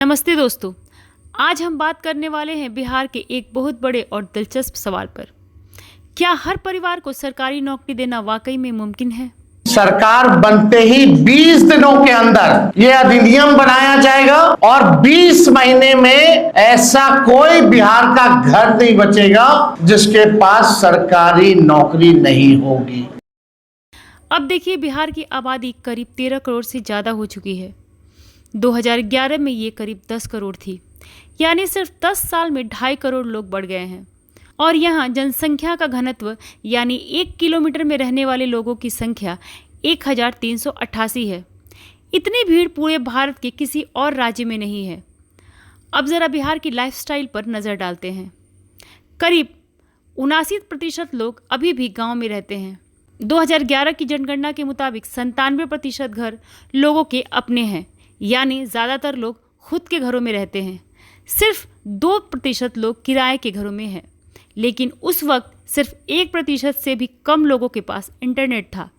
नमस्ते दोस्तों। आज हम बात करने वाले हैं बिहार के एक बहुत बड़े और दिलचस्प सवाल पर। क्या हर परिवार को सरकारी नौकरी देना वाकई में मुमकिन है? सरकार बनते ही 20 दिनों के अंदर यह अधिनियम बनाया जाएगा और 20 महीने में ऐसा कोई बिहार का घर नहीं बचेगा जिसके पास सरकारी नौकरी नहीं होगी। अब देखिए, बिहार की आबादी करीब 13 करोड़ से ज़्यादा हो चुकी है। 2011 में ये करीब 10 करोड़ थी, यानी सिर्फ 10 साल में 2.5 करोड़ लोग बढ़ गए हैं। और यहाँ जनसंख्या का घनत्व यानी 1 किलोमीटर में रहने वाले लोगों की संख्या 1388 है। इतनी भीड़ पूरे भारत के किसी और राज्य में नहीं है। अब ज़रा बिहार की लाइफस्टाइल पर नज़र डालते हैं। करीब 79% लोग अभी भी गांव में रहते हैं। 2011 की जनगणना के मुताबिक 97% घर लोगों के अपने हैं, यानी ज़्यादातर लोग खुद के घरों में रहते हैं। सिर्फ 2% लोग किराए के घरों में हैं। लेकिन उस वक्त सिर्फ 1% से भी कम लोगों के पास इंटरनेट था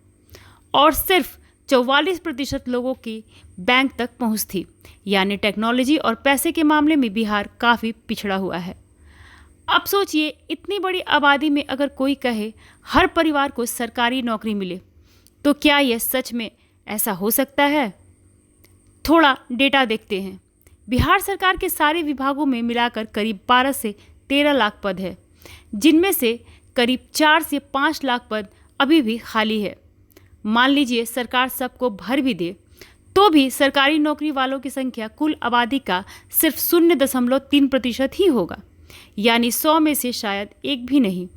और सिर्फ 44% लोगों की बैंक तक पहुंच थी। यानी टेक्नोलॉजी और पैसे के मामले में बिहार काफ़ी पिछड़ा हुआ है। अब सोचिए, इतनी बड़ी आबादी में अगर कोई कहे हर परिवार को सरकारी नौकरी मिले, तो क्या यह सच में ऐसा हो सकता है? थोड़ा डेटा देखते हैं। बिहार सरकार के सारे विभागों में मिलाकर करीब 12 से 13 लाख पद है, जिनमें से करीब 4 से 5 लाख पद अभी भी खाली है। मान लीजिए सरकार सबको भर भी दे, तो भी सरकारी नौकरी वालों की संख्या कुल आबादी का सिर्फ 0.3% ही होगा, यानी 100 में से शायद एक भी नहीं।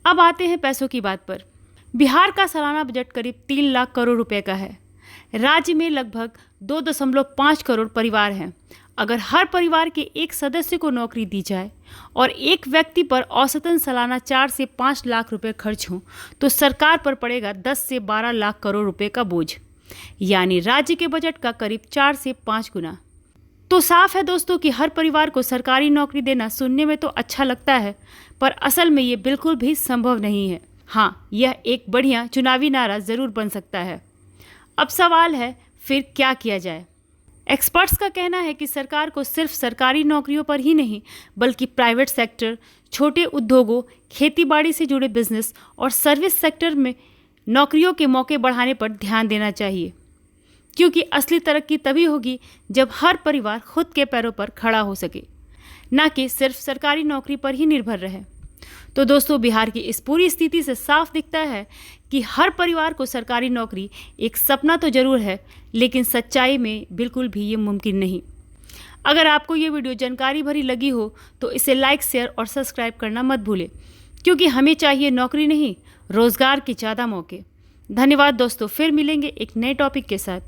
अब आते हैं पैसों की बात पर। बिहार का सालाना बजट करीब 3 लाख करोड़ रुपए का है। राज्य में लगभग 2.5 करोड़ परिवार हैं। अगर हर परिवार के एक सदस्य को नौकरी दी जाए और एक व्यक्ति पर औसतन सालाना 4 से 5 लाख रुपए खर्च हों, तो सरकार पर पड़ेगा 10 से 12 लाख करोड़ रुपए का बोझ, यानी राज्य के बजट का करीब 4 से 5 गुना। तो साफ है दोस्तों कि हर परिवार को सरकारी नौकरी देना सुनने में तो अच्छा लगता है, पर असल में ये बिल्कुल भी संभव नहीं है। हाँ, यह एक बढ़िया चुनावी नारा ज़रूर बन सकता है। अब सवाल है, फिर क्या किया जाए? एक्सपर्ट्स का कहना है कि सरकार को सिर्फ सरकारी नौकरियों पर ही नहीं, बल्कि प्राइवेट सेक्टर, छोटे उद्योगों, खेतीबाड़ी से जुड़े बिजनेस और सर्विस सेक्टर में नौकरियों के मौके बढ़ाने पर ध्यान देना चाहिए, क्योंकि असली तरक्की तभी होगी जब हर परिवार खुद के पैरों पर खड़ा हो सके, ना कि सिर्फ सरकारी नौकरी पर ही निर्भर रहे। तो दोस्तों, बिहार की इस पूरी स्थिति से साफ दिखता है कि हर परिवार को सरकारी नौकरी एक सपना तो जरूर है, लेकिन सच्चाई में बिल्कुल भी ये मुमकिन नहीं। अगर आपको ये वीडियो जानकारी भरी लगी हो तो इसे लाइक, शेयर और सब्सक्राइब करना मत भूलें, क्योंकि हमें चाहिए नौकरी नहीं, रोजगार के ज़्यादा मौके। धन्यवाद दोस्तों, फिर मिलेंगे एक नए टॉपिक के साथ।